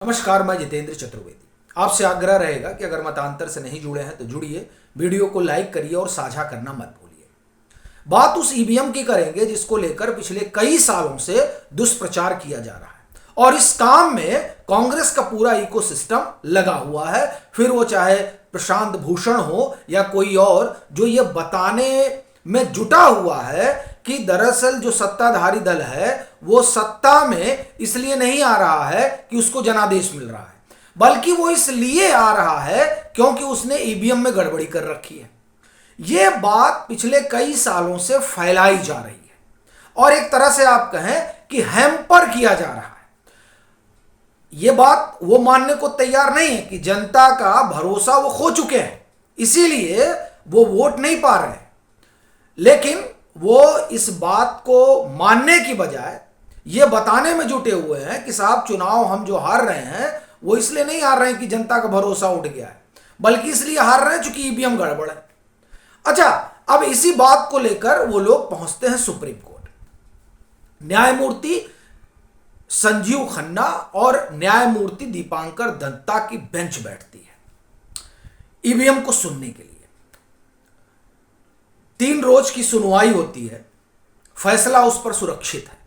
नमस्कार, मैं जितेंद्र चतुर्वेदी। आपसे आग्रह रहेगा कि अगर मतांतर से नहीं जुड़े हैं तो जुड़िए, वीडियो को लाइक करिए और साझा करना मत भूलिए। बात उस ईवीएम की करेंगे जिसको लेकर पिछले कई सालों से दुष्प्रचार किया जा रहा है और इस काम में कांग्रेस का पूरा इकोसिस्टम लगा हुआ है। फिर वो चाहे प्रशांत भूषण हो या कोई और, जो ये बताने में जुटा हुआ है कि दरअसल जो सत्ताधारी दल है वो सत्ता में इसलिए नहीं आ रहा है कि उसको जनादेश मिल रहा है, बल्कि वो इसलिए आ रहा है क्योंकि उसने ईवीएम में गड़बड़ी कर रखी है। ये बात पिछले कई सालों से फैलाई जा रही है और एक तरह से आप कहें कि हैम्पर किया जा रहा है। ये बात वो मानने को तैयार नहीं है कि जनता का भरोसा वो खो चुके हैं, इसीलिए वो वोट नहीं पा रहे हैं। लेकिन वो इस बात को मानने की बजाय ये बताने में जुटे हुए हैं कि साहब चुनाव हम जो हार रहे हैं वो इसलिए नहीं हार रहे हैं कि जनता का भरोसा उठ गया है, बल्कि इसलिए हार रहे हैं चूंकि ईवीएम गड़बड़ है। अच्छा, अब इसी बात को लेकर वो लोग पहुंचते हैं सुप्रीम कोर्ट। न्यायमूर्ति संजीव खन्ना और न्यायमूर्ति दीपांकर दत्ता की बेंच बैठती है ईवीएम को सुनने के लिए। 3 रोज की सुनवाई होती है, फैसला उस पर सुरक्षित है।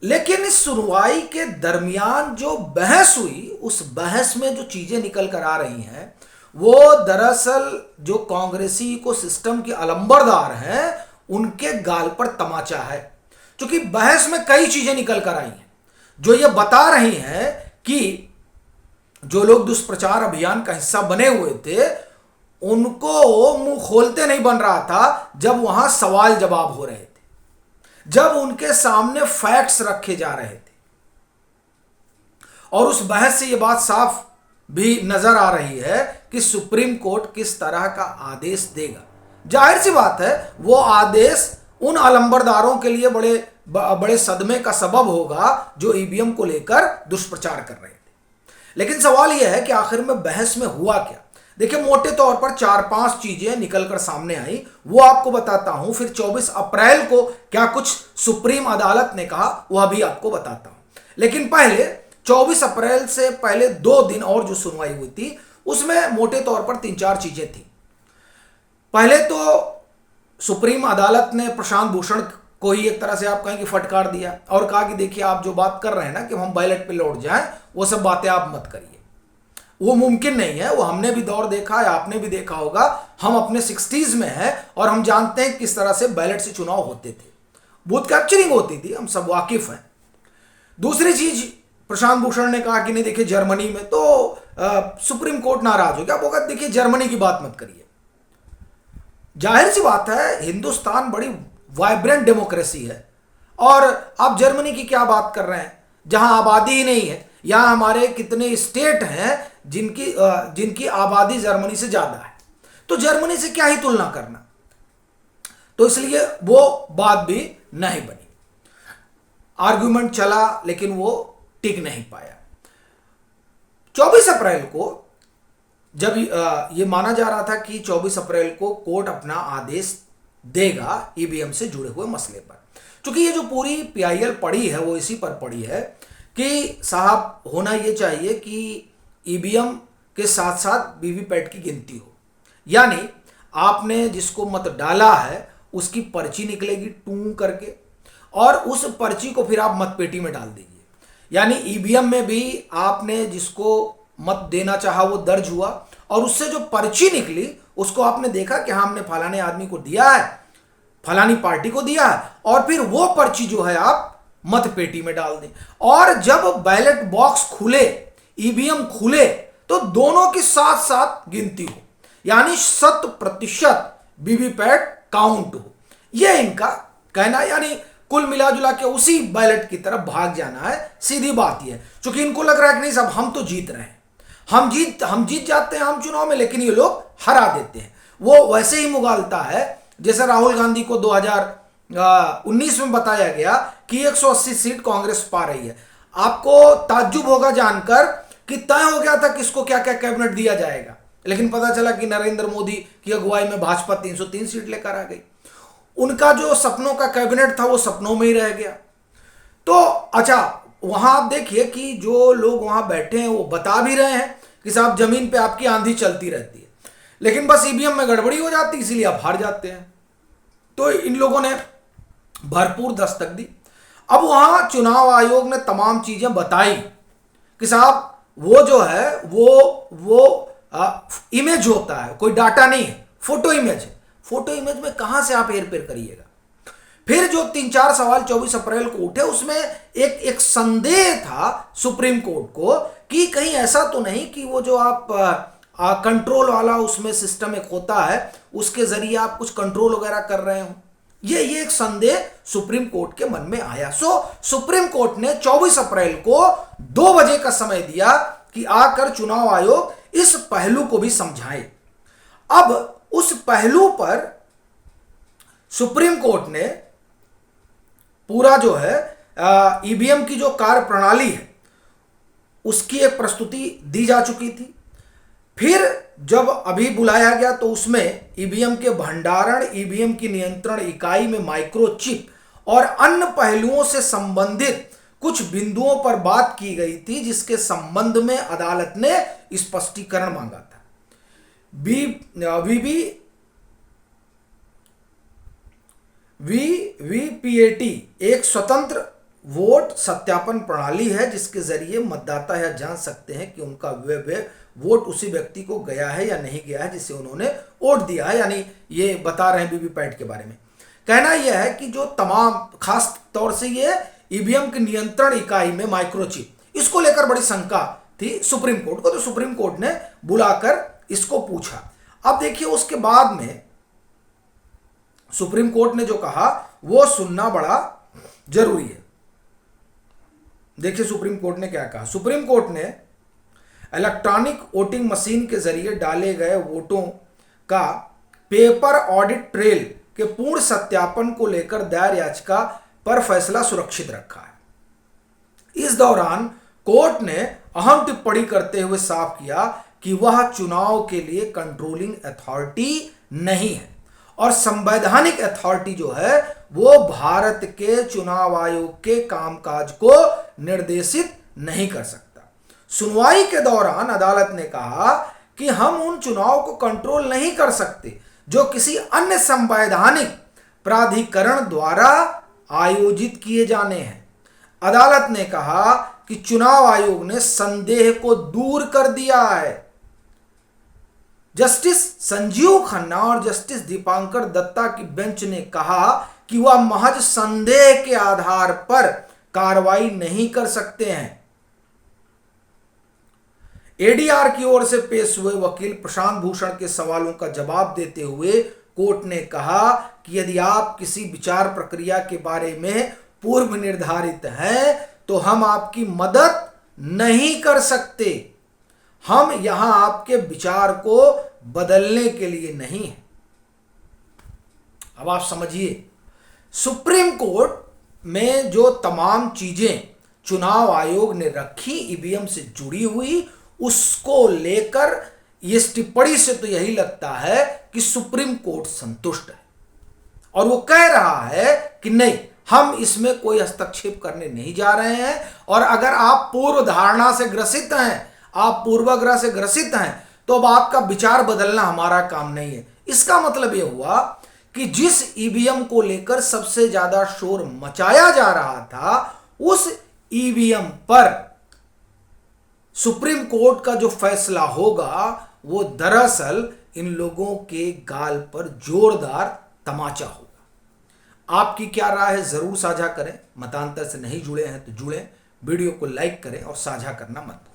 लेकिन इस सुनवाई के दरमियान जो बहस हुई, उस बहस में जो चीजें निकल कर आ रही हैं वो दरअसल जो कांग्रेसी को सिस्टम के अलंबरदार हैं उनके गाल पर तमाचा है। क्योंकि बहस में कई चीजें निकल कर आई हैं जो ये बता रही हैं कि जो लोग दुष्प्रचार अभियान का हिस्सा बने हुए थे उनको मुंह खोलते नहीं बन रहा था जब वहां सवाल जवाब हो रहे थे, जब उनके सामने फैक्ट्स रखे जा रहे थे। और उस बहस से यह बात साफ भी नजर आ रही है कि सुप्रीम कोर्ट किस तरह का आदेश देगा। जाहिर सी बात है वो आदेश उन अलंबरदारों के लिए बड़े सदमे का सबब होगा जो ईवीएम को लेकर दुष्प्रचार कर रहे थे। लेकिन सवाल यह है कि आखिर में बहस में हुआ क्या। देखिए, मोटे तौर पर 4-5 चीजें निकलकर सामने आई, वो आपको बताता हूं। फिर 24 अप्रैल को क्या कुछ सुप्रीम अदालत ने कहा वह भी आपको बताता हूं। लेकिन पहले 24 अप्रैल से पहले 2 दिन और जो सुनवाई हुई थी उसमें मोटे तौर पर 3-4 चीजें थी। पहले तो सुप्रीम अदालत ने प्रशांत भूषण को ही एक तरह से आप कहें कि फटकार दिया और कहा कि देखिए, आप जो बात कर रहे हैं ना कि हम बैलेट पे लौट जाएं, वो सब बातें आप मत करिए, वो मुमकिन नहीं है। वो हमने भी दौर देखा है, आपने भी देखा होगा। हम अपने 60s में हैं और हम जानते हैं किस तरह से बैलेट से चुनाव होते थे, बूथ कैप्चरिंग होती थी, हम सब वाकिफ हैं। दूसरी चीज प्रशांत भूषण ने कहा कि नहीं देखिए, जर्मनी में तो सुप्रीम कोर्ट नाराज हो गया। वो कहते देखिए, जर्मनी की बात मत करिए। जाहिर सी बात है हिंदुस्तान बड़ी वाइब्रेंट डेमोक्रेसी है और आप जर्मनी की क्या बात कर रहे हैं जहां आबादी ही नहीं है। यहां हमारे कितने स्टेट हैं जिनकी आबादी जर्मनी से ज्यादा है, तो जर्मनी से क्या ही तुलना करना। तो इसलिए वो बात भी नहीं बनी, आर्गुमेंट चला लेकिन वो टिक नहीं पाया। 24 अप्रैल को जब ये माना जा रहा था कि 24 अप्रैल को कोर्ट अपना आदेश देगा ईवीएम से जुड़े हुए मसले पर, क्योंकि ये जो पूरी पीआईएल पड़ी है वो इसी पर पड़ी है कि साहब होना ये चाहिए कि ईवीएम के साथ साथ वीवीपैट की गिनती हो। यानी आपने जिसको मत डाला है उसकी पर्ची निकलेगी टूं करके और उस पर्ची को फिर आप मतपेटी में डाल दीजिए। यानी ईवीएम में भी आपने जिसको मत देना चाहा वो दर्ज हुआ और उससे जो पर्ची निकली उसको आपने देखा कि हाँ, हमने फलाने आदमी को दिया है, फलानी पार्टी को दिया है, और फिर वो पर्ची जो है आप मत पेटी में डाल दें। और जब बैलेट बॉक्स खुले, ईवीएम खुले, तो दोनों की साथ साथ गिनती हो, यानी 100% वीवीपैट काउंट हो। यह इनका कहना, यानी कुल मिला जुला के उसी बैलेट की तरफ भाग जाना है। सीधी बात यह है, क्योंकि इनको लग रहा है कि नहीं साहब हम तो जीत रहे हैं, हम जीत जाते हैं हम चुनाव में, लेकिन ये लोग हरा देते हैं। वो वैसे ही मुगालता है जैसे राहुल गांधी को 2019 में बताया गया कि 180 सीट कांग्रेस पा रही है। आपको ताज्जुब होगा जानकर कि तय हो गया था किसको क्या क्या कैबिनेट दिया जाएगा, लेकिन पता चला कि नरेंद्र मोदी की अगुवाई में भाजपा 303 सीट लेकर आ गई। उनका जो सपनों का कैबिनेट था वो सपनों में ही रह गया। तो अच्छा, वहां आप देखिए कि जो लोग वहां बैठे हैं वो बता भी रहे हैं कि साहब जमीन पे आपकी आंधी चलती रहती है, लेकिन बस ईवीएम में गड़बड़ी हो जाती है इसीलिए आप हार जाते हैं। तो इन लोगों ने भरपूर दस्तक दी। अब वहां चुनाव आयोग ने तमाम चीजें बताई कि साहब वो जो है वो इमेज होता है, कोई डाटा नहीं है, फोटो इमेज है। फोटो इमेज में कहां से आप हेर फेर करिएगा। फिर जो 3-4 सवाल 24 अप्रैल को उठे उसमें एक संदेह था सुप्रीम कोर्ट को कि कहीं ऐसा तो नहीं कि वो जो आप कंट्रोल वाला उसमें सिस्टम एक होता है उसके जरिए आप कुछ कंट्रोल वगैरह कर रहे हो। ये एक संदेह सुप्रीम कोर्ट के मन में आया। सुप्रीम कोर्ट ने 24 अप्रैल को 2 बजे का समय दिया कि आकर चुनाव आयोग इस पहलू को भी समझाए। अब उस पहलू पर सुप्रीम कोर्ट ने पूरा जो है ईवीएम की जो कार्य प्रणाली है उसकी एक प्रस्तुति दी जा चुकी थी। फिर जब अभी बुलाया गया तो उसमें ईवीएम के भंडारण, ईवीएम की नियंत्रण इकाई में माइक्रोचिप और अन्य पहलुओं से संबंधित कुछ बिंदुओं पर बात की गई थी जिसके संबंध में अदालत ने स्पष्टीकरण मांगा था। वीवीपीएटी एक स्वतंत्र वोट सत्यापन प्रणाली है जिसके जरिए मतदाता यह जान सकते हैं कि उनका वोट उसी व्यक्ति को गया है या नहीं गया है जिसे उन्होंने वोट दिया है। यानी ये बता रहे हैं वीवीपैट के बारे में। कहना यह है कि जो तमाम खास तौर से ये ईवीएम की नियंत्रण इकाई में माइक्रोचिप, इसको लेकर बड़ी शंका थी सुप्रीम कोर्ट को, तो सुप्रीम कोर्ट ने बुलाकर इसको पूछा। अब देखिए उसके बाद में सुप्रीम कोर्ट ने जो कहा वो सुनना बड़ा जरूरी है। देखिए सुप्रीम कोर्ट ने क्या कहा। सुप्रीम कोर्ट ने इलेक्ट्रॉनिक वोटिंग मशीन के जरिए डाले गए वोटों का पेपर ऑडिट ट्रेल के पूर्ण सत्यापन को लेकर दायर याचिका पर फैसला सुरक्षित रखा है। इस दौरान कोर्ट ने अहम टिप्पणी करते हुए साफ किया कि वह चुनाव के लिए कंट्रोलिंग अथॉरिटी नहीं है और संवैधानिक अथॉरिटी जो है वो भारत के चुनाव आयोग के कामकाज को निर्देशित नहीं कर सकता। सुनवाई के दौरान अदालत ने कहा कि हम उन चुनाव को कंट्रोल नहीं कर सकते जो किसी अन्य संवैधानिक प्राधिकरण द्वारा आयोजित किए जाने हैं। अदालत ने कहा कि चुनाव आयोग ने संदेह को दूर कर दिया है। जस्टिस संजीव खन्ना और जस्टिस दीपांकर दत्ता की बेंच ने कहा कि वह महज संदेह के आधार पर कार्रवाई नहीं कर सकते हैं। एडीआर की ओर से पेश हुए वकील प्रशांत भूषण के सवालों का जवाब देते हुए कोर्ट ने कहा कि यदि आप किसी विचार प्रक्रिया के बारे में पूर्व निर्धारित हैं तो हम आपकी मदद नहीं कर सकते। हम यहां आपके विचार को बदलने के लिए नहीं है। अब आप समझिए सुप्रीम कोर्ट में जो तमाम चीजें चुनाव आयोग ने रखी ईवीएम से जुड़ी हुई, उसको लेकर इस टिप्पणी से तो यही लगता है कि सुप्रीम कोर्ट संतुष्ट है और वो कह रहा है कि नहीं, हम इसमें कोई हस्तक्षेप करने नहीं जा रहे हैं। और अगर आप पूर्व धारणा से ग्रसित हैं, आप पूर्वाग्रह से ग्रसित हैं, तो अब आपका विचार बदलना हमारा काम नहीं है। इसका मतलब यह हुआ कि जिस ईवीएम को लेकर सबसे ज्यादा शोर मचाया जा रहा था, उस ईवीएम पर सुप्रीम कोर्ट का जो फैसला होगा वो दरअसल इन लोगों के गाल पर जोरदार तमाचा होगा। आपकी क्या राय है जरूर साझा करें। मतांतर से नहीं जुड़े हैं तो जुड़ें, वीडियो को लाइक करें और साझा करना मत भूलें।